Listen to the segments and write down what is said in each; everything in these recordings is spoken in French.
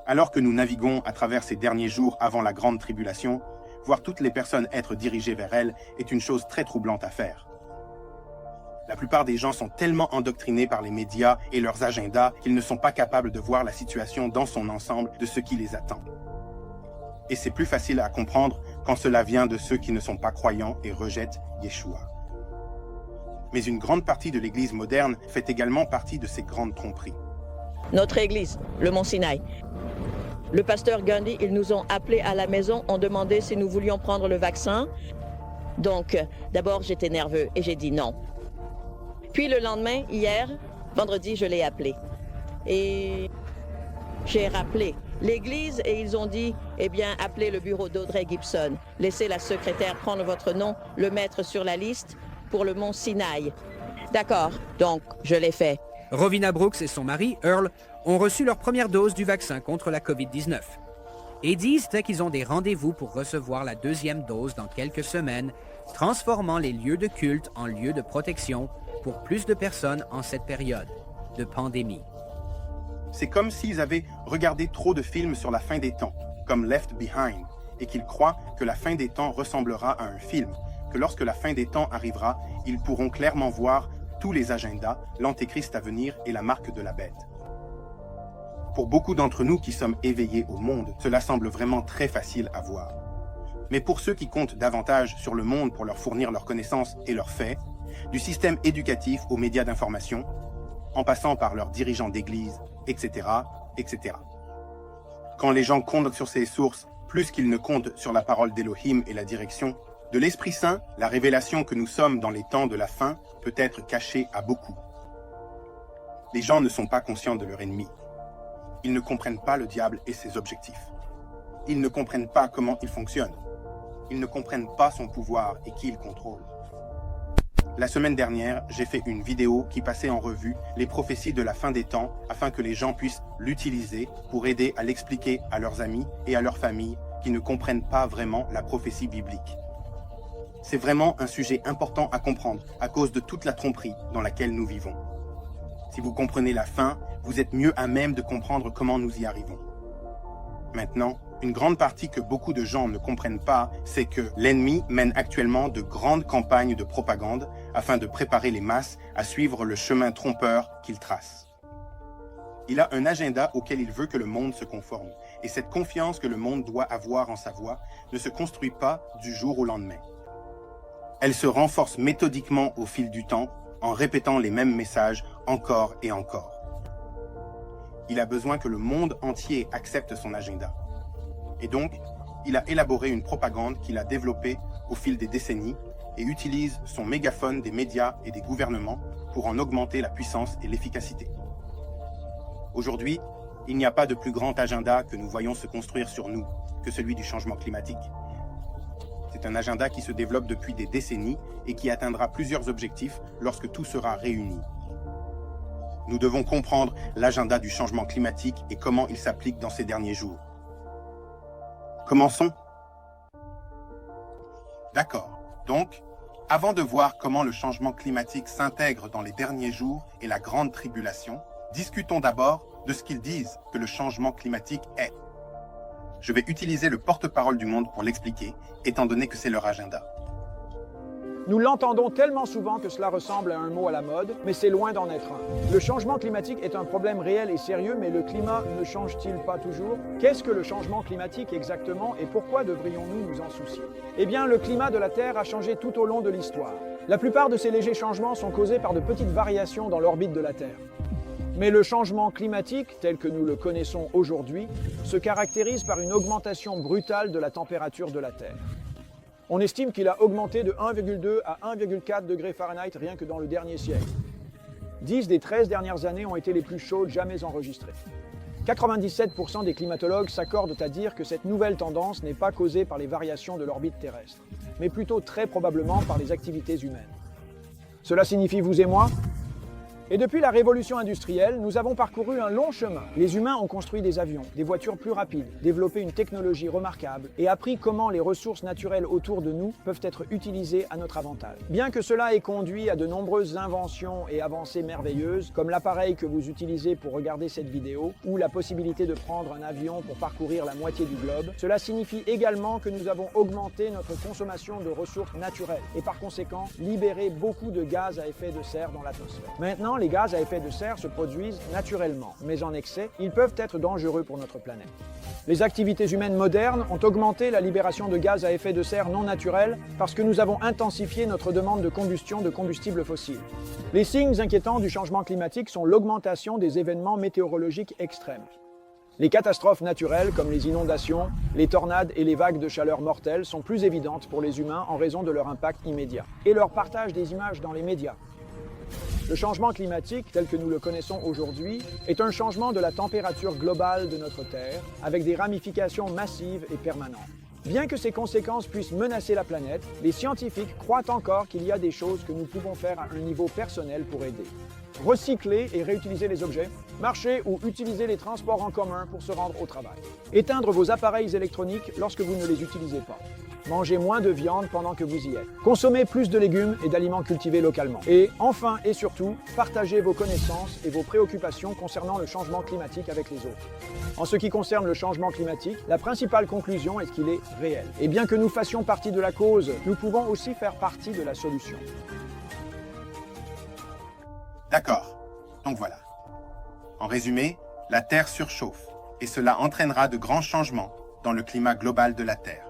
Alors que nous naviguons à travers ces derniers jours avant la grande tribulation, voir toutes les personnes être dirigées vers elle est une chose très troublante à faire. La plupart des gens sont tellement endoctrinés par les médias et leurs agendas qu'ils ne sont pas capables de voir la situation dans son ensemble de ce qui les attend. Et c'est plus facile à comprendre quand cela vient de ceux qui ne sont pas croyants et rejettent Yeshua. Mais une grande partie de l'Église moderne fait également partie de ces grandes tromperies. Notre Église, le Mont Sinaï. Le pasteur Gandhi, ils nous ont appelés à la maison, ont demandé si nous voulions prendre le vaccin. Donc, d'abord, j'étais nerveux et j'ai dit non. Puis le lendemain, hier, vendredi, je l'ai appelé. Et j'ai rappelé l'Église et ils ont dit, eh bien, appelez le bureau d'Audrey Gibson. Laissez la secrétaire prendre votre nom, le mettre sur la liste pour le Mont Sinaï. D'accord, donc je l'ai fait. Rovina Brooks et son mari, Earl, ont reçu leur première dose du vaccin contre la COVID-19 et disent qu'ils ont des rendez-vous pour recevoir la deuxième dose dans quelques semaines, transformant les lieux de culte en lieux de protection pour plus de personnes en cette période de pandémie. C'est comme s'ils avaient regardé trop de films sur la fin des temps, comme Left Behind, et qu'ils croient que la fin des temps ressemblera à un film, que lorsque la fin des temps arrivera, ils pourront clairement voir tous les agendas, l'antéchrist à venir et la marque de la bête. Pour beaucoup d'entre nous qui sommes éveillés au monde, cela semble vraiment très facile à voir. Mais pour ceux qui comptent davantage sur le monde pour leur fournir leurs connaissances et leurs faits, du système éducatif aux médias d'information, en passant par leurs dirigeants d'église, etc., etc. Quand les gens comptent sur ces sources plus qu'ils ne comptent sur la parole d'Élohim et la direction de l'Esprit Saint, la révélation que nous sommes dans les temps de la fin peut être cachée à beaucoup. Les gens ne sont pas conscients de leur ennemi. Ils ne comprennent pas le diable et ses objectifs. Ils ne comprennent pas comment il fonctionne. Ils ne comprennent pas son pouvoir et qui il contrôle. La semaine dernière, j'ai fait une vidéo qui passait en revue les prophéties de la fin des temps afin que les gens puissent l'utiliser pour aider à l'expliquer à leurs amis et à leurs familles qui ne comprennent pas vraiment la prophétie biblique. C'est vraiment un sujet important à comprendre à cause de toute la tromperie dans laquelle nous vivons. Si vous comprenez la fin, vous êtes mieux à même de comprendre comment nous y arrivons. Maintenant, une grande partie que beaucoup de gens ne comprennent pas, c'est que l'ennemi mène actuellement de grandes campagnes de propagande afin de préparer les masses à suivre le chemin trompeur qu'il trace. Il a un agenda auquel il veut que le monde se conforme, et cette confiance que le monde doit avoir en sa voix ne se construit pas du jour au lendemain. Elle se renforce méthodiquement au fil du temps, en répétant les mêmes messages encore et encore. Il a besoin que le monde entier accepte son agenda. Et donc, il a élaboré une propagande qu'il a développée au fil des décennies et utilise son mégaphone des médias et des gouvernements pour en augmenter la puissance et l'efficacité. Aujourd'hui, il n'y a pas de plus grand agenda que nous voyons se construire sur nous que celui du changement climatique. C'est un agenda qui se développe depuis des décennies et qui atteindra plusieurs objectifs lorsque tout sera réuni. Nous devons comprendre l'agenda du changement climatique et comment il s'applique dans ces derniers jours. Commençons. D'accord. Donc, avant de voir comment le changement climatique s'intègre dans les derniers jours et la grande tribulation, discutons d'abord de ce qu'ils disent que le changement climatique est. Je vais utiliser le porte-parole du monde pour l'expliquer, étant donné que c'est leur agenda. Nous l'entendons tellement souvent que cela ressemble à un mot à la mode, mais c'est loin d'en être un. Le changement climatique est un problème réel et sérieux, mais le climat ne change-t-il pas toujours? Qu'est-ce que le changement climatique exactement et pourquoi devrions-nous nous en soucier? Eh bien, le climat de la Terre a changé tout au long de l'histoire. La plupart de ces légers changements sont causés par de petites variations dans l'orbite de la Terre. Mais le changement climatique, tel que nous le connaissons aujourd'hui, se caractérise par une augmentation brutale de la température de la Terre. On estime qu'il a augmenté de 1,2 à 1,4 degrés Fahrenheit rien que dans le dernier siècle. 10 des 13 dernières années ont été les plus chaudes jamais enregistrées. 97% des climatologues s'accordent à dire que cette nouvelle tendance n'est pas causée par les variations de l'orbite terrestre, mais plutôt très probablement par les activités humaines. Cela signifie vous et moi? Et depuis la révolution industrielle, nous avons parcouru un long chemin. Les humains ont construit des avions, des voitures plus rapides, développé une technologie remarquable et appris comment les ressources naturelles autour de nous peuvent être utilisées à notre avantage. Bien que cela ait conduit à de nombreuses inventions et avancées merveilleuses, comme l'appareil que vous utilisez pour regarder cette vidéo, ou la possibilité de prendre un avion pour parcourir la moitié du globe, cela signifie également que nous avons augmenté notre consommation de ressources naturelles et par conséquent libéré beaucoup de gaz à effet de serre dans l'atmosphère. Maintenant, les gaz à effet de serre se produisent naturellement, mais en excès, ils peuvent être dangereux pour notre planète. Les activités humaines modernes ont augmenté la libération de gaz à effet de serre non naturels parce que nous avons intensifié notre demande de combustion de combustibles fossiles. Les signes inquiétants du changement climatique sont l'augmentation des événements météorologiques extrêmes. Les catastrophes naturelles comme les inondations, les tornades et les vagues de chaleur mortelles sont plus évidentes pour les humains en raison de leur impact immédiat et leur partage des images dans les médias. Le changement climatique, tel que nous le connaissons aujourd'hui, est un changement de la température globale de notre Terre, avec des ramifications massives et permanentes. Bien que ces conséquences puissent menacer la planète, les scientifiques croient encore qu'il y a des choses que nous pouvons faire à un niveau personnel pour aider. Recycler et réutiliser les objets, marcher ou utiliser les transports en commun pour se rendre au travail. Éteindre vos appareils électroniques lorsque vous ne les utilisez pas. Mangez moins de viande pendant que vous y êtes. Consommez plus de légumes et d'aliments cultivés localement. Et enfin et surtout, partagez vos connaissances et vos préoccupations concernant le changement climatique avec les autres. En ce qui concerne le changement climatique, la principale conclusion est qu'il est réel. Et bien que nous fassions partie de la cause, nous pouvons aussi faire partie de la solution. D'accord, donc voilà. En résumé, la Terre surchauffe et cela entraînera de grands changements dans le climat global de la Terre.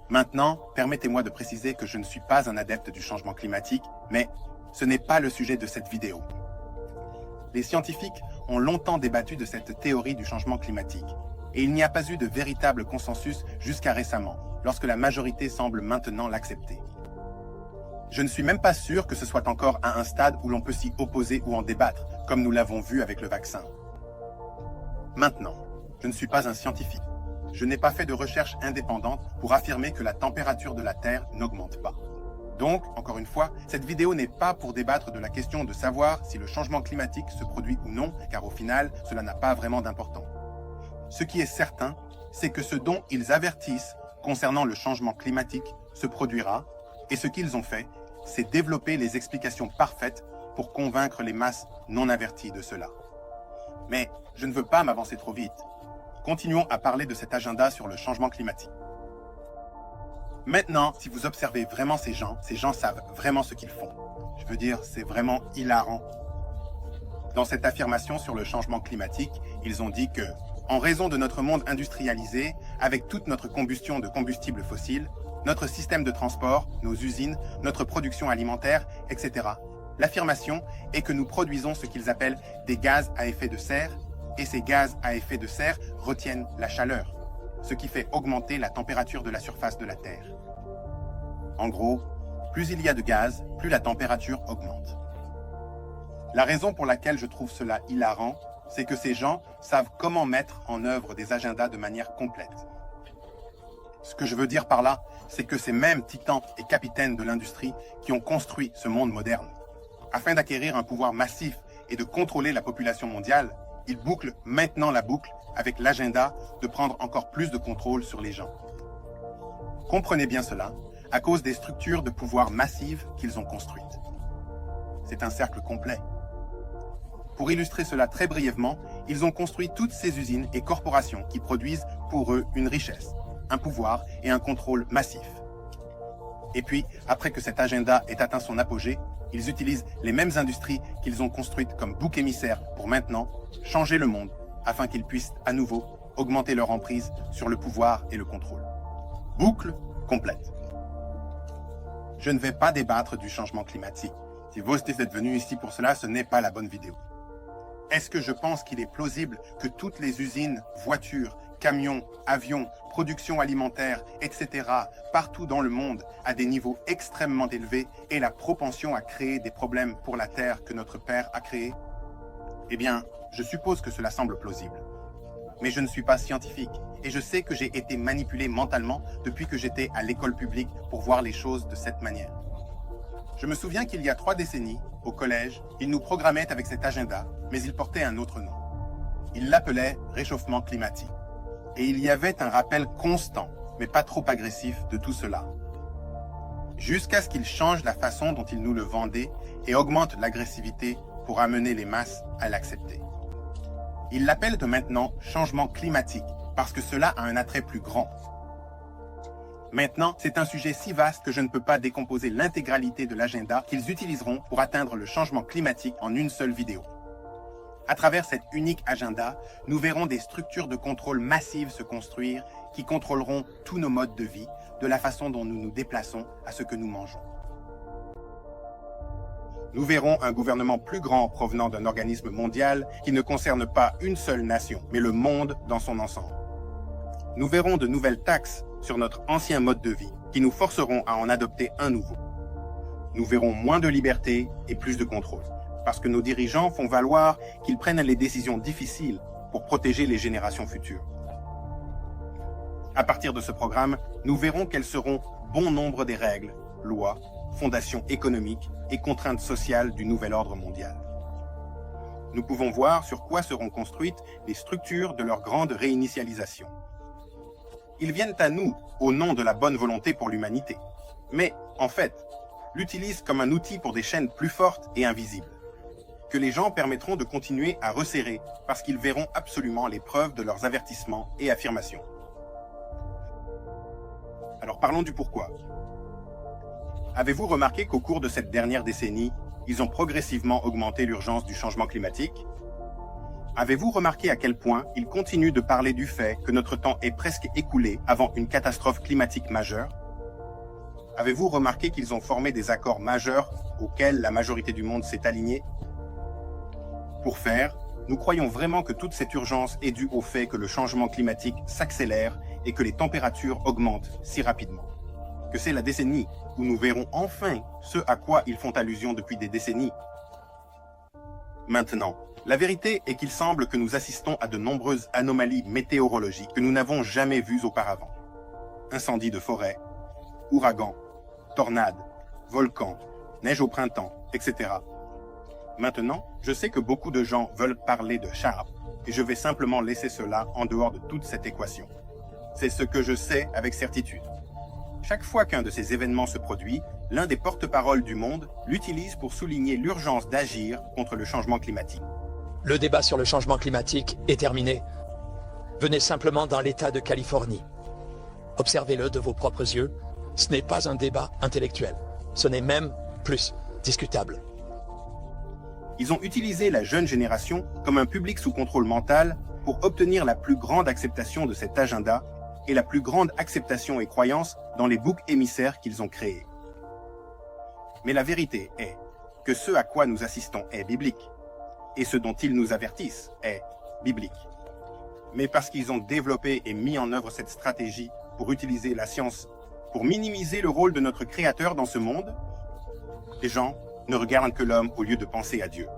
Maintenant, permettez-moi de préciser que je ne suis pas un adepte du changement climatique, mais ce n'est pas le sujet de cette vidéo. Les scientifiques ont longtemps débattu de cette théorie du changement climatique, et il n'y a pas eu de véritable consensus jusqu'à récemment, lorsque la majorité semble maintenant l'accepter. Je ne suis même pas sûr que ce soit encore à un stade où l'on peut s'y opposer ou en débattre, comme nous l'avons vu avec le vaccin. Maintenant, je ne suis pas un scientifique. Je n'ai pas fait de recherche indépendante pour affirmer que la température de la Terre n'augmente pas. Donc, encore une fois, cette vidéo n'est pas pour débattre de la question de savoir si le changement climatique se produit ou non, car au final, cela n'a pas vraiment d'importance. Ce qui est certain, c'est que ce dont ils avertissent concernant le changement climatique se produira, et ce qu'ils ont fait, c'est développer les explications parfaites pour convaincre les masses non averties de cela. Mais je ne veux pas m'avancer trop vite. Continuons à parler de cet agenda sur le changement climatique. Maintenant, si vous observez vraiment ces gens savent vraiment ce qu'ils font. Je veux dire, c'est vraiment hilarant. Dans cette affirmation sur le changement climatique, ils ont dit que, en raison de notre monde industrialisé, avec toute notre combustion de combustibles fossiles, notre système de transport, nos usines, notre production alimentaire, etc., l'affirmation est que nous produisons ce qu'ils appellent des gaz à effet de serre, et ces gaz à effet de serre retiennent la chaleur, ce qui fait augmenter la température de la surface de la Terre. En gros, plus il y a de gaz, plus la température augmente. La raison pour laquelle je trouve cela hilarant, c'est que ces gens savent comment mettre en œuvre des agendas de manière complète. Ce que je veux dire par là, c'est que ces mêmes titans et capitaines de l'industrie qui ont construit ce monde moderne, afin d'acquérir un pouvoir massif et de contrôler la population mondiale, ils bouclent maintenant la boucle avec l'agenda de prendre encore plus de contrôle sur les gens. Comprenez bien cela, à cause des structures de pouvoir massives qu'ils ont construites. C'est un cercle complet. Pour illustrer cela très brièvement, ils ont construit toutes ces usines et corporations qui produisent pour eux une richesse, un pouvoir et un contrôle massif. Et puis, après que cet agenda ait atteint son apogée, ils utilisent les mêmes industries qu'ils ont construites comme bouc émissaire pour maintenant changer le monde afin qu'ils puissent à nouveau augmenter leur emprise sur le pouvoir et le contrôle. Boucle complète. Je ne vais pas débattre du changement climatique. Si vous êtes venu ici pour cela, ce n'est pas la bonne vidéo. Est-ce que je pense qu'il est plausible que toutes les usines, voitures, camions, avions, production alimentaire, etc., partout dans le monde, à des niveaux extrêmement élevés, aient la propension à créer des problèmes pour la Terre que notre Père a créée? Eh bien, je suppose que cela semble plausible. Mais je ne suis pas scientifique, et je sais que j'ai été manipulé mentalement depuis que j'étais à l'école publique pour voir les choses de cette manière. Je me souviens qu'il y a 3 décennies, au collège, ils nous programmaient avec cet agenda, mais il portait un autre nom. Ils l'appelaient réchauffement climatique. Et il y avait un rappel constant, mais pas trop agressif, de tout cela. Jusqu'à ce qu'ils changent la façon dont ils nous le vendaient et augmentent l'agressivité pour amener les masses à l'accepter. Ils l'appellent de maintenant changement climatique parce que cela a un attrait plus grand. Maintenant, c'est un sujet si vaste que je ne peux pas décomposer l'intégralité de l'agenda qu'ils utiliseront pour atteindre le changement climatique en une seule vidéo. À travers cet unique agenda, nous verrons des structures de contrôle massives se construire qui contrôleront tous nos modes de vie, de la façon dont nous nous déplaçons à ce que nous mangeons. Nous verrons un gouvernement plus grand provenant d'un organisme mondial qui ne concerne pas une seule nation, mais le monde dans son ensemble. Nous verrons de nouvelles taxes sur notre ancien mode de vie qui nous forceront à en adopter un nouveau. Nous verrons moins de liberté et plus de contrôle, parce que nos dirigeants font valoir qu'ils prennent les décisions difficiles pour protéger les générations futures. À partir de ce programme, nous verrons quelles seront bon nombre des règles, lois, fondations économiques et contraintes sociales du nouvel ordre mondial. Nous pouvons voir sur quoi seront construites les structures de leur grande réinitialisation. Ils viennent à nous au nom de la bonne volonté pour l'humanité, mais, en fait, l'utilisent comme un outil pour des chaînes plus fortes et invisibles, que les gens permettront de continuer à resserrer parce qu'ils verront absolument les preuves de leurs avertissements et affirmations. Alors parlons du pourquoi. Avez-vous remarqué qu'au cours de cette dernière décennie, ils ont progressivement augmenté l'urgence du changement climatique? Avez-vous remarqué à quel point ils continuent de parler du fait que notre temps est presque écoulé avant une catastrophe climatique majeure? Avez-vous remarqué qu'ils ont formé des accords majeurs auxquels la majorité du monde s'est alignée? Pour faire, nous croyons vraiment que toute cette urgence est due au fait que le changement climatique s'accélère et que les températures augmentent si rapidement. Que c'est la décennie où nous verrons enfin ce à quoi ils font allusion depuis des décennies. Maintenant, la vérité est qu'il semble que nous assistons à de nombreuses anomalies météorologiques que nous n'avons jamais vues auparavant. Incendies de forêt, ouragans, tornades, volcans, neige au printemps, etc. Maintenant, je sais que beaucoup de gens veulent parler de Sharp, et je vais simplement laisser cela en dehors de toute cette équation. C'est ce que je sais avec certitude. Chaque fois qu'un de ces événements se produit, l'un des porte-paroles du monde l'utilise pour souligner l'urgence d'agir contre le changement climatique. Le débat sur le changement climatique est terminé. Venez simplement dans l'État de Californie. Observez-le de vos propres yeux. Ce n'est pas un débat intellectuel. Ce n'est même plus discutable. Ils ont utilisé la jeune génération comme un public sous contrôle mental pour obtenir la plus grande acceptation de cet agenda et la plus grande acceptation et croyance dans les boucs émissaires qu'ils ont créés. Mais la vérité est que ce à quoi nous assistons est biblique, et ce dont ils nous avertissent est biblique. Mais parce qu'ils ont développé et mis en œuvre cette stratégie pour utiliser la science pour minimiser le rôle de notre Créateur dans ce monde, les gens ne regardent que l'homme au lieu de penser à Dieu.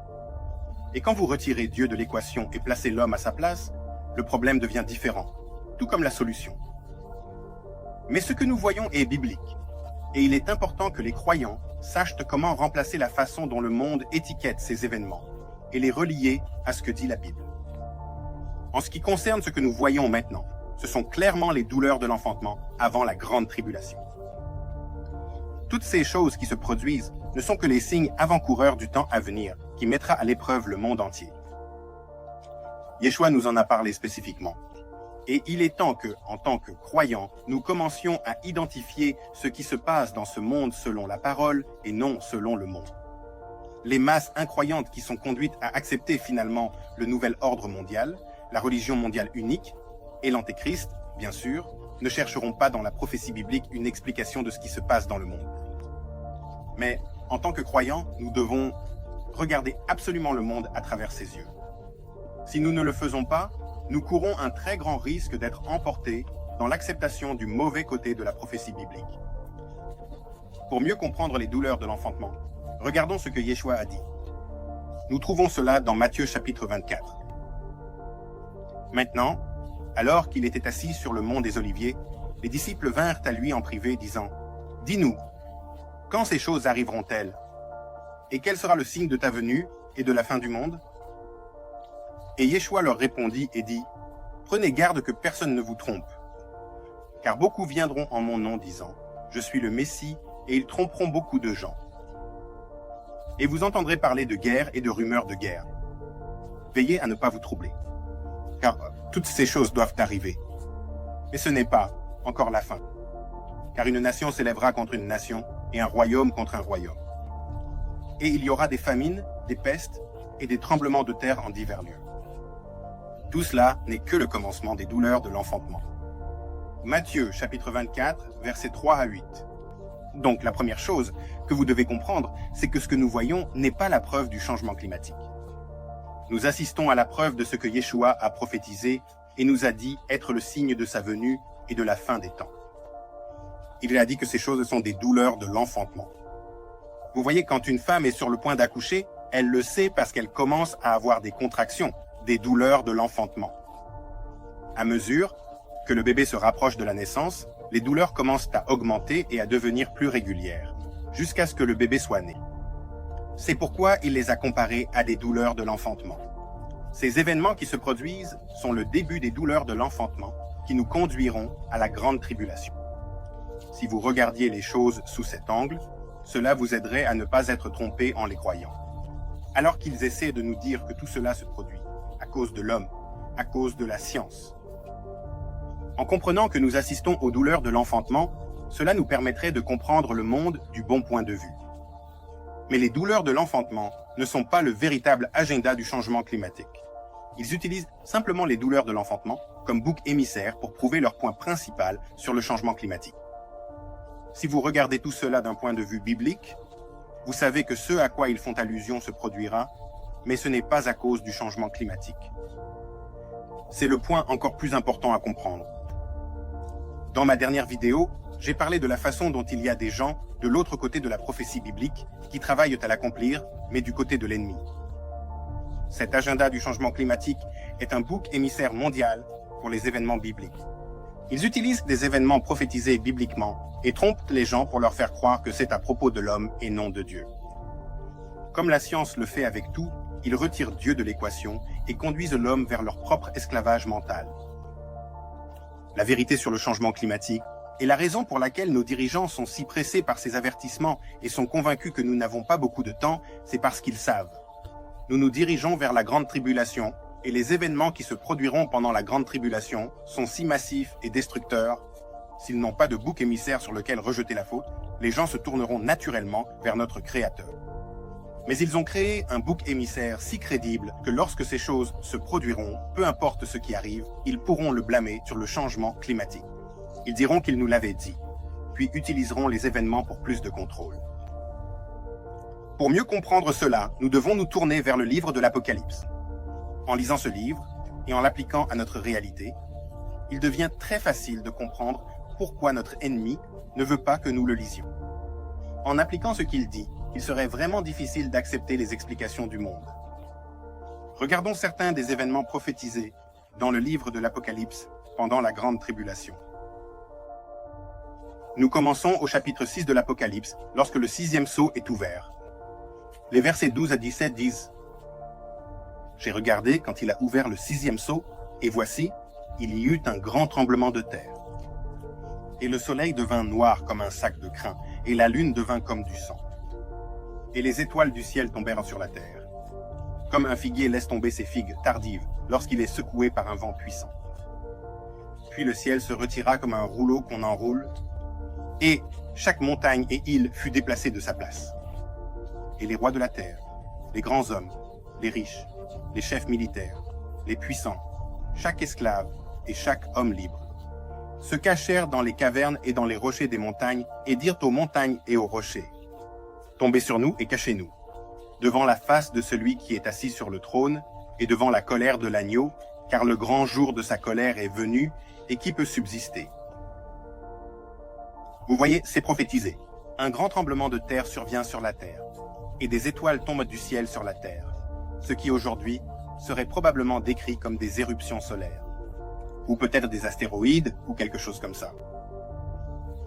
Et quand vous retirez Dieu de l'équation et placez l'homme à sa place, le problème devient différent, tout comme la solution. Mais ce que nous voyons est biblique, et il est important que les croyants sachent comment remplacer la façon dont le monde étiquette ces événements et les relier à ce que dit la Bible. En ce qui concerne ce que nous voyons maintenant, ce sont clairement les douleurs de l'enfantement avant la grande tribulation. Toutes ces choses qui se produisent ne sont que les signes avant-coureurs du temps à venir qui mettra à l'épreuve le monde entier. Yeshua nous en a parlé spécifiquement. Et il est temps que, en tant que croyants, nous commencions à identifier ce qui se passe dans ce monde selon la parole et non selon le monde. Les masses incroyantes qui sont conduites à accepter finalement le nouvel ordre mondial, la religion mondiale unique, et l'Antéchrist, bien sûr, ne chercheront pas dans la prophétie biblique une explication de ce qui se passe dans le monde. Mais, en tant que croyants, nous devons regarder absolument le monde à travers ses yeux. Si nous ne le faisons pas, nous courons un très grand risque d'être emportés dans l'acceptation du mauvais côté de la prophétie biblique. Pour mieux comprendre les douleurs de l'enfantement, regardons ce que Yeshua a dit. Nous trouvons cela dans Matthieu chapitre 24. Maintenant, alors qu'il était assis sur le mont des Oliviers, les disciples vinrent à lui en privé, disant « Dis-nous, Quand ces choses arriveront-elles? Et quel sera le signe de ta venue et de la fin du monde? Et Yeshua leur répondit et dit, prenez garde que personne ne vous trompe. Car beaucoup viendront en mon nom disant, je suis le Messie, et ils tromperont beaucoup de gens. Et vous entendrez parler de guerre et de rumeurs de guerre. Veillez à ne pas vous troubler, car toutes ces choses doivent arriver. Mais ce n'est pas encore la fin, car une nation s'élèvera contre une nation et un royaume contre un royaume. Et il y aura des famines, des pestes et des tremblements de terre en divers lieux. Tout cela n'est que le commencement des douleurs de l'enfantement. Matthieu chapitre 24, versets 3 à 8. Donc la première chose que vous devez comprendre, c'est que ce que nous voyons n'est pas la preuve du changement climatique. Nous assistons à la preuve de ce que Yeshua a prophétisé et nous a dit être le signe de sa venue et de la fin des temps. Il a dit que ces choses sont des douleurs de l'enfantement. Vous voyez, quand une femme est sur le point d'accoucher, elle le sait parce qu'elle commence à avoir des contractions, des douleurs de l'enfantement. À mesure que le bébé se rapproche de la naissance, les douleurs commencent à augmenter et à devenir plus régulières, jusqu'à ce que le bébé soit né. C'est pourquoi il les a comparées à des douleurs de l'enfantement. Ces événements qui se produisent sont le début des douleurs de l'enfantement qui nous conduiront à la grande tribulation. Si vous regardiez les choses sous cet angle, cela vous aiderait à ne pas être trompé en les croyant. Alors qu'ils essaient de nous dire que tout cela se produit à cause de l'homme, à cause de la science. En comprenant que nous assistons aux douleurs de l'enfantement, cela nous permettrait de comprendre le monde du bon point de vue. Mais les douleurs de l'enfantement ne sont pas le véritable agenda du changement climatique. Ils utilisent simplement les douleurs de l'enfantement comme bouc émissaire pour prouver leur point principal sur le changement climatique. Si vous regardez tout cela d'un point de vue biblique, vous savez que ce à quoi ils font allusion se produira, mais ce n'est pas à cause du changement climatique. C'est le point encore plus important à comprendre. Dans ma dernière vidéo, j'ai parlé de la façon dont il y a des gens de l'autre côté de la prophétie biblique qui travaillent à l'accomplir, mais du côté de l'ennemi. Cet agenda du changement climatique est un bouc émissaire mondial pour les événements bibliques. Ils utilisent des événements prophétisés bibliquement et trompent les gens pour leur faire croire que c'est à propos de l'homme et non de Dieu. Comme la science le fait avec tout, ils retirent Dieu de l'équation et conduisent l'homme vers leur propre esclavage mental. La vérité sur le changement climatique est la raison pour laquelle nos dirigeants sont si pressés par ces avertissements et sont convaincus que nous n'avons pas beaucoup de temps, c'est parce qu'ils savent. Nous nous dirigeons vers la grande tribulation et les événements qui se produiront pendant la grande tribulation sont si massifs et destructeurs. S'ils n'ont pas de bouc émissaire sur lequel rejeter la faute, les gens se tourneront naturellement vers notre Créateur. Mais ils ont créé un bouc émissaire si crédible que lorsque ces choses se produiront, peu importe ce qui arrive, ils pourront le blâmer sur le changement climatique. Ils diront qu'ils nous l'avaient dit, puis utiliseront les événements pour plus de contrôle. Pour mieux comprendre cela, nous devons nous tourner vers le livre de l'Apocalypse. En lisant ce livre, et en l'appliquant à notre réalité, il devient très facile de comprendre pourquoi notre ennemi ne veut pas que nous le lisions. En appliquant ce qu'il dit, il serait vraiment difficile d'accepter les explications du monde. Regardons certains des événements prophétisés dans le livre de l'Apocalypse pendant la grande tribulation. Nous commençons au chapitre 6 de l'Apocalypse, lorsque le 6e sceau est ouvert. Les versets 12 à 17 disent « J'ai regardé quand il a ouvert le 6e sceau, et voici, il y eut un grand tremblement de terre. Et le soleil devint noir comme un sac de crin, et la lune devint comme du sang. Et les étoiles du ciel tombèrent sur la terre, comme un figuier laisse tomber ses figues tardives lorsqu'il est secoué par un vent puissant. Puis le ciel se retira comme un rouleau qu'on enroule, et chaque montagne et île fut déplacée de sa place. Et les rois de la terre, les grands hommes, les riches, les chefs militaires, les puissants, chaque esclave et chaque homme libre, se cachèrent dans les cavernes et dans les rochers des montagnes et dirent aux montagnes et aux rochers, « Tombez sur nous et cachez-nous, devant la face de celui qui est assis sur le trône et devant la colère de l'agneau, car le grand jour de sa colère est venu et qui peut subsister ?» Vous voyez, c'est prophétisé. Un grand tremblement de terre survient sur la terre, et des étoiles tombent du ciel sur la terre, ce qui aujourd'hui serait probablement décrit comme des éruptions solaires, ou peut-être des astéroïdes, ou quelque chose comme ça.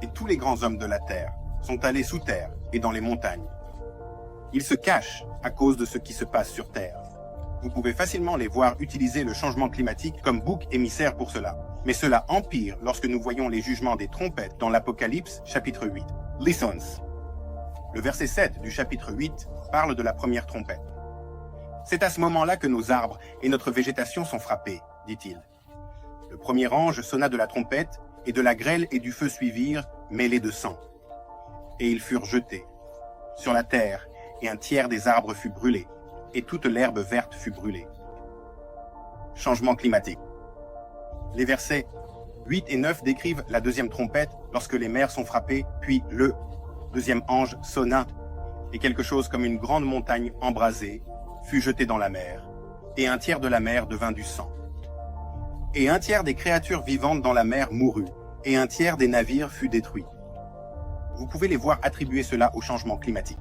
Et tous les grands hommes de la terre, sont allés sous terre et dans les montagnes. Ils se cachent à cause de ce qui se passe sur Terre. Vous pouvez facilement les voir utiliser le changement climatique comme bouc émissaire pour cela. Mais cela empire lorsque nous voyons les jugements des trompettes dans l'Apocalypse chapitre 8. Listens. Le verset 7 du chapitre 8 parle de la première trompette. C'est à ce moment-là que nos arbres et notre végétation sont frappés, dit-il. Le premier ange sonna de la trompette, et de la grêle et du feu suivirent, mêlés de sang. Et ils furent jetés sur la terre, et un tiers des arbres fut brûlé, et toute l'herbe verte fut brûlée. Changement climatique. Les versets 8 et 9 décrivent la deuxième trompette lorsque les mers sont frappées, puis le deuxième ange sonna, et quelque chose comme une grande montagne embrasée fut jeté dans la mer, et un tiers de la mer devint du sang. Et un tiers des créatures vivantes dans la mer mourut, et un tiers des navires fut détruit. Vous pouvez les voir attribuer cela au changement climatique.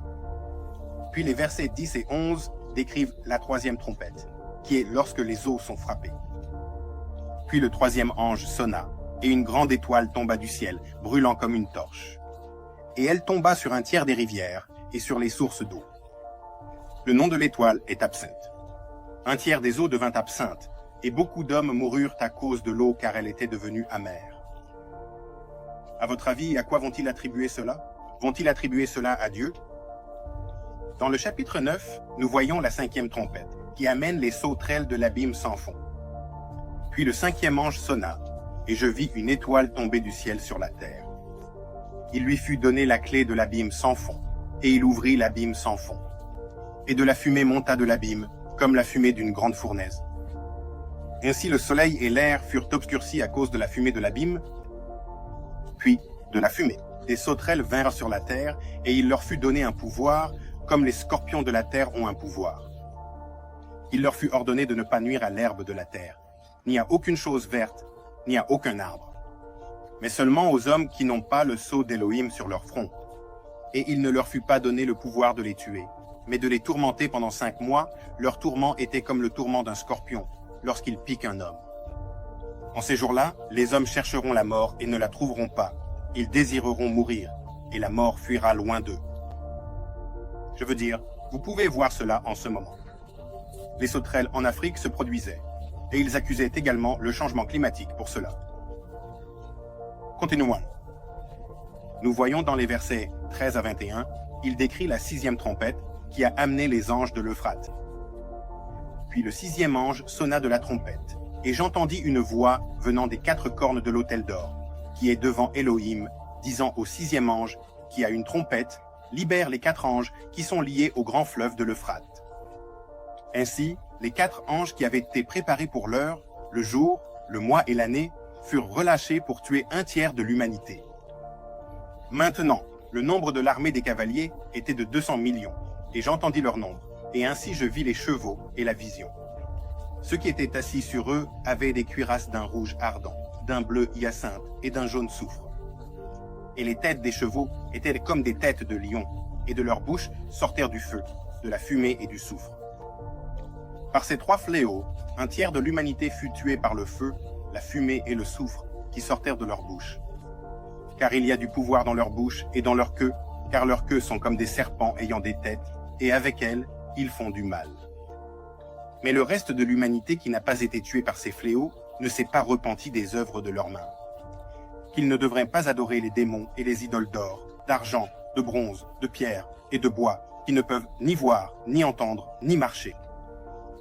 Puis les versets 10 et 11 décrivent la troisième trompette, qui est lorsque les eaux sont frappées. Puis le troisième ange sonna, et une grande étoile tomba du ciel, brûlant comme une torche. Et elle tomba sur un tiers des rivières et sur les sources d'eau. Le nom de l'étoile est absinthe. Un tiers des eaux devint absinthe, et beaucoup d'hommes moururent à cause de l'eau car elle était devenue amère. À votre avis, à quoi vont-ils attribuer cela? Vont-ils attribuer cela à Dieu? Dans le chapitre 9, nous voyons la cinquième trompette, qui amène les sauterelles de l'abîme sans fond. Puis le cinquième ange sonna, et je vis une étoile tomber du ciel sur la terre. Il lui fut donné la clé de l'abîme sans fond, et il ouvrit l'abîme sans fond. Et de la fumée monta de l'abîme, comme la fumée d'une grande fournaise. Ainsi le soleil et l'air furent obscurcis à cause de la fumée de l'abîme, puis de la fumée. Des sauterelles vinrent sur la terre, et il leur fut donné un pouvoir, comme les scorpions de la terre ont un pouvoir. Il leur fut ordonné de ne pas nuire à l'herbe de la terre, ni à aucune chose verte, ni à aucun arbre, mais seulement aux hommes qui n'ont pas le sceau d'Élohim sur leur front. Et il ne leur fut pas donné le pouvoir de les tuer, mais de les tourmenter pendant 5 mois. Leur tourment était comme le tourment d'un scorpion, lorsqu'il pique un homme. En ces jours-là, les hommes chercheront la mort et ne la trouveront pas. Ils désireront mourir, et la mort fuira loin d'eux. Je veux dire, vous pouvez voir cela en ce moment. Les sauterelles en Afrique se produisaient, et ils accusaient également le changement climatique pour cela. Continuons. Nous voyons dans les versets 13 à 21, il décrit la 6e trompette qui a amené les anges de l'Euphrate. Puis le 6e ange sonna de la trompette, et j'entendis une voix venant des 4 cornes de l'autel d'or, qui est devant Élohim, disant au 6e ange, qui a une trompette, libère les 4 anges qui sont liés au grand fleuve de l'Euphrate. Ainsi, les 4 anges qui avaient été préparés pour l'heure, le jour, le mois et l'année, furent relâchés pour tuer un tiers de l'humanité. Maintenant, le nombre de l'armée des cavaliers était de 200 millions, et j'entendis leur nombre, et ainsi je vis les chevaux et la vision. Ceux qui étaient assis sur eux avaient des cuirasses d'un rouge ardent, d'un bleu hyacinthe et d'un jaune soufre. Et les têtes des chevaux étaient comme des têtes de lions, et de leur bouche sortirent du feu, de la fumée et du soufre. Par ces 3 fléaux, un tiers de l'humanité fut tué par le feu, la fumée et le soufre qui sortirent de leur bouche. Car il y a du pouvoir dans leur bouche et dans leur queue, car leurs queues sont comme des serpents ayant des têtes, et avec elles, ils font du mal. Mais le reste de l'humanité qui n'a pas été tué par ces fléaux ne s'est pas repenti des œuvres de leurs mains. Qu'ils ne devraient pas adorer les démons et les idoles d'or, d'argent, de bronze, de pierre et de bois, qui ne peuvent ni voir, ni entendre, ni marcher.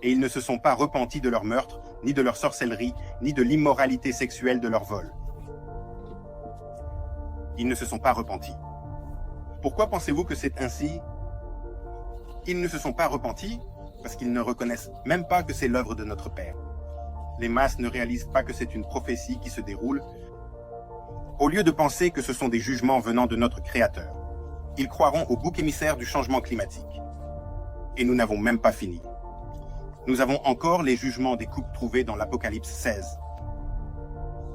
Et ils ne se sont pas repentis de leur meurtre, ni de leur sorcellerie, ni de l'immoralité sexuelle de leur vol. Ils ne se sont pas repentis. Pourquoi pensez-vous que c'est ainsi? Ils ne se sont pas repentis parce qu'ils ne reconnaissent même pas que c'est l'œuvre de notre Père. Les masses ne réalisent pas que c'est une prophétie qui se déroule, au lieu de penser que ce sont des jugements venant de notre Créateur. Ils croiront au bouc émissaire du changement climatique. Et nous n'avons même pas fini. Nous avons encore les jugements des coupes trouvés dans l'Apocalypse 16.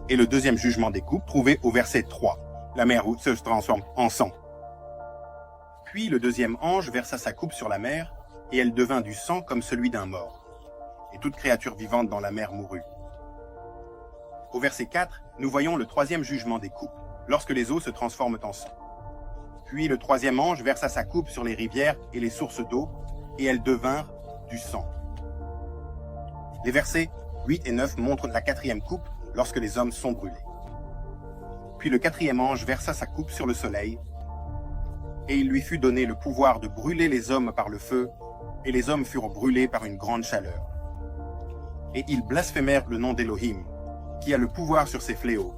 Et le deuxième jugement des coupes trouvé au verset 3. La mer se transforme en sang. Puis le deuxième ange versa sa coupe sur la mer, et elle devint du sang comme celui d'un mort. Et toute créature vivante dans la mer mourut. Au verset 4, nous voyons le troisième jugement des coupes, lorsque les eaux se transforment en sang. Puis le troisième ange versa sa coupe sur les rivières et les sources d'eau, et elles devinrent du sang. Les versets 8 et 9 montrent la quatrième coupe lorsque les hommes sont brûlés. Puis le quatrième ange versa sa coupe sur le soleil, et il lui fut donné le pouvoir de brûler les hommes par le feu, et les hommes furent brûlés par une grande chaleur. Et ils blasphémèrent le nom d'Élohim, qui a le pouvoir sur ces fléaux,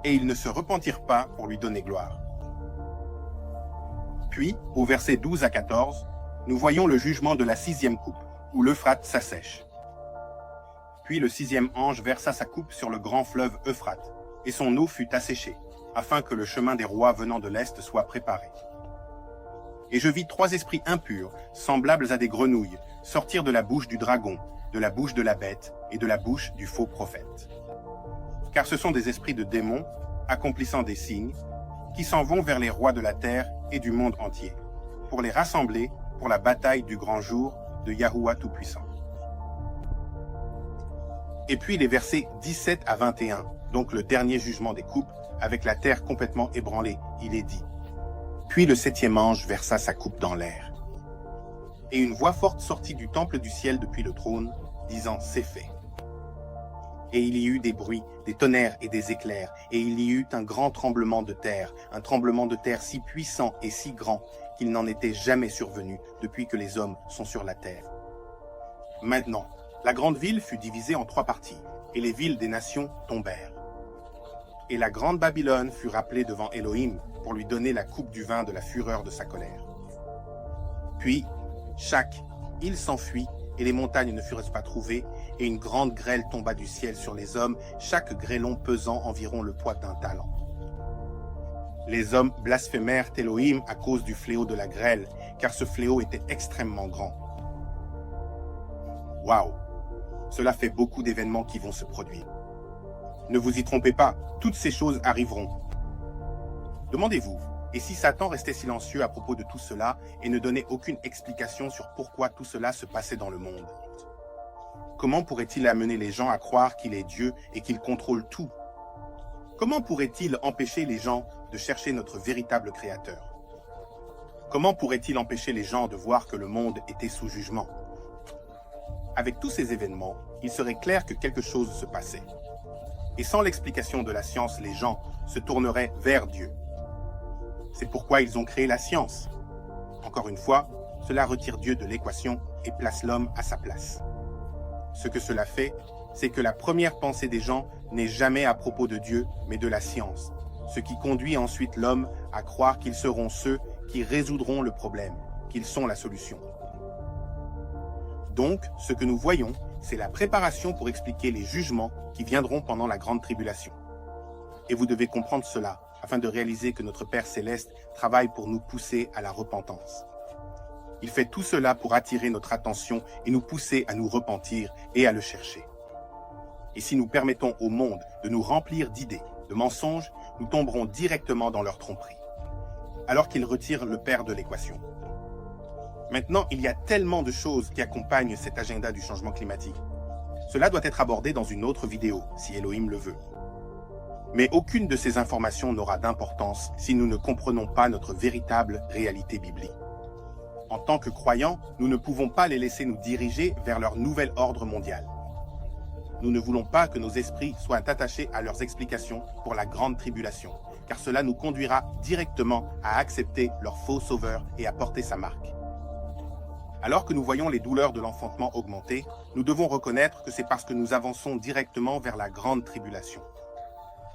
et ils ne se repentirent pas pour lui donner gloire. Puis, au verset 12 à 14, nous voyons le jugement de la sixième coupe, où l'Euphrate s'assèche. Puis le sixième ange versa sa coupe sur le grand fleuve Euphrate, et son eau fut asséchée, afin que le chemin des rois venant de l'Est soit préparé. Et je vis 3 esprits impurs, semblables à des grenouilles, sortir de la bouche du dragon, de la bouche de la bête et de la bouche du faux prophète. Car ce sont des esprits de démons, accomplissant des signes, qui s'en vont vers les rois de la terre et du monde entier, pour les rassembler pour la bataille du grand jour de Yahuwah Tout-Puissant. Et puis les versets 17 à 21, donc le dernier jugement des coupes, avec la terre complètement ébranlée, il est dit: Puis le septième ange versa sa coupe dans l'air. Et une voix forte sortit du temple du ciel depuis le trône, disant: C'est fait. Et il y eut des bruits, des tonnerres et des éclairs, et il y eut un grand tremblement de terre, un tremblement de terre si puissant et si grand qu'il n'en était jamais survenu depuis que les hommes sont sur la terre. Maintenant, la grande ville fut divisée en 3 parties, et les villes des nations tombèrent. Et la grande Babylone fut rappelée devant Élohim pour lui donner la coupe du vin de la fureur de sa colère. Puis, chaque île s'enfuit, et les montagnes ne furent pas trouvées, et une grande grêle tomba du ciel sur les hommes, chaque grêlon pesant environ le poids d'un talent. Les hommes blasphémèrent Élohim à cause du fléau de la grêle, car ce fléau était extrêmement grand. Waouh! Cela fait beaucoup d'événements qui vont se produire. Ne vous y trompez pas, toutes ces choses arriveront. Demandez-vous, et si Satan restait silencieux à propos de tout cela et ne donnait aucune explication sur pourquoi tout cela se passait dans le monde? Comment pourrait-il amener les gens à croire qu'il est Dieu et qu'il contrôle tout? Comment pourrait-il empêcher les gens de chercher notre véritable Créateur? Comment pourrait-il empêcher les gens de voir que le monde était sous jugement? Avec tous ces événements, il serait clair que quelque chose se passait. Et sans l'explication de la science, les gens se tourneraient vers Dieu. C'est pourquoi ils ont créé la science. Encore une fois, cela retire Dieu de l'équation et place l'homme à sa place. Ce que cela fait, c'est que la première pensée des gens n'est jamais à propos de Dieu, mais de la science, ce qui conduit ensuite l'homme à croire qu'ils seront ceux qui résoudront le problème, qu'ils sont la solution. Donc, ce que nous voyons, c'est la préparation pour expliquer les jugements qui viendront pendant la grande tribulation. Et vous devez comprendre cela, afin de réaliser que notre Père Céleste travaille pour nous pousser à la repentance. Il fait tout cela pour attirer notre attention et nous pousser à nous repentir et à le chercher. Et si nous permettons au monde de nous remplir d'idées, de mensonges, nous tomberons directement dans leur tromperie, alors qu'ils retirent le Père de l'équation. Maintenant, il y a tellement de choses qui accompagnent cet agenda du changement climatique. Cela doit être abordé dans une autre vidéo, si Elohim le veut. Mais aucune de ces informations n'aura d'importance si nous ne comprenons pas notre véritable réalité biblique. En tant que croyants, nous ne pouvons pas les laisser nous diriger vers leur nouvel ordre mondial. Nous ne voulons pas que nos esprits soient attachés à leurs explications pour la grande tribulation, car cela nous conduira directement à accepter leur faux sauveur et à porter sa marque. Alors que nous voyons les douleurs de l'enfantement augmenter, nous devons reconnaître que c'est parce que nous avançons directement vers la grande tribulation.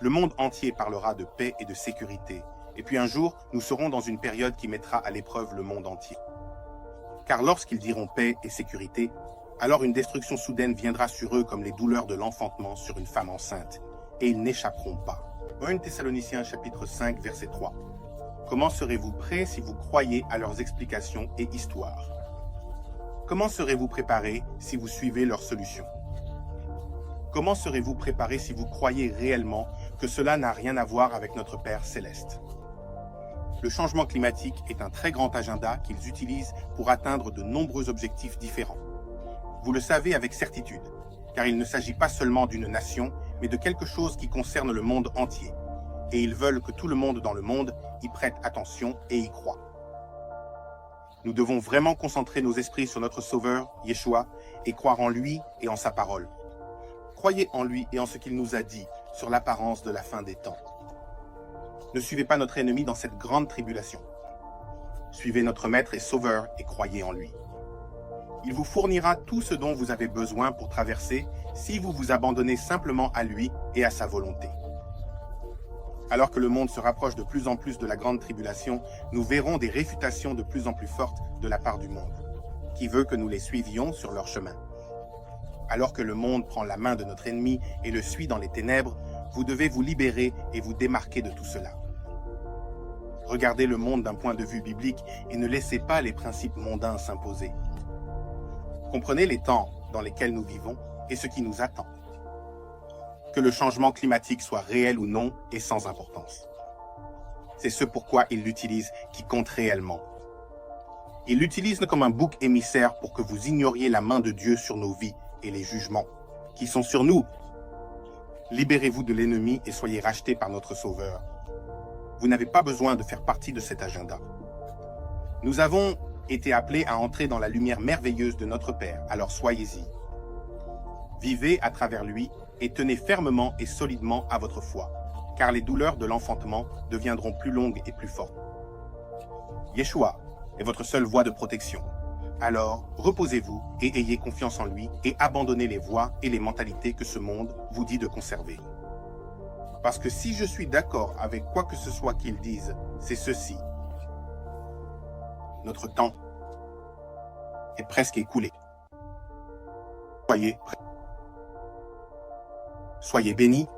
Le monde entier parlera de paix et de sécurité, et puis un jour, nous serons dans une période qui mettra à l'épreuve le monde entier. Car lorsqu'ils diront paix et sécurité, alors une destruction soudaine viendra sur eux comme les douleurs de l'enfantement sur une femme enceinte, et ils n'échapperont pas. 1 Thessaloniciens chapitre 5 verset 3. Comment serez-vous prêts si vous croyez à leurs explications et histoires? Comment serez-vous préparés si vous suivez leurs solutions? Comment serez-vous préparés si vous croyez réellement que cela n'a rien à voir avec notre Père Céleste? Le changement climatique est un très grand agenda qu'ils utilisent pour atteindre de nombreux objectifs différents. Vous le savez avec certitude, car il ne s'agit pas seulement d'une nation, mais de quelque chose qui concerne le monde entier. et ils veulent que tout le monde dans le monde y prête attention et y croit. Nous devons vraiment concentrer nos esprits sur notre Sauveur, Yeshua, et croire en lui et en sa parole. Croyez en lui et en ce qu'il nous a dit sur l'apparence de la fin des temps. Ne suivez pas notre ennemi dans cette grande tribulation. Suivez notre Maître et Sauveur et croyez en lui. Il vous fournira tout ce dont vous avez besoin pour traverser si vous vous abandonnez simplement à lui et à sa volonté. Alors que le monde se rapproche de plus en plus de la grande tribulation, nous verrons des réfutations de plus en plus fortes de la part du monde, qui veut que nous les suivions sur leur chemin. Alors que le monde prend la main de notre ennemi et le suit dans les ténèbres, vous devez vous libérer et vous démarquer de tout cela. Regardez le monde d'un point de vue biblique et ne laissez pas les principes mondains s'imposer. Comprenez les temps dans lesquels nous vivons et ce qui nous attend. Que le changement climatique soit réel ou non est sans importance. C'est ce pourquoi il l'utilise qui compte réellement. Il l'utilise comme un bouc émissaire pour que vous ignoriez la main de Dieu sur nos vies et les jugements qui sont sur nous. Libérez-vous de l'ennemi et soyez rachetés par notre Sauveur. Vous n'avez pas besoin de faire partie de cet agenda. Nous avons été appelés à entrer dans la lumière merveilleuse de notre Père, alors soyez-y. Vivez à travers lui et tenez fermement et solidement à votre foi, car les douleurs de l'enfantement deviendront plus longues et plus fortes. Yeshua est votre seule voie de protection. Alors, reposez-vous et ayez confiance en lui et abandonnez les voies et les mentalités que ce monde vous dit de conserver. Parce que si je suis d'accord avec quoi que ce soit qu'ils disent, c'est ceci. Notre temps est presque écoulé. Soyez bénis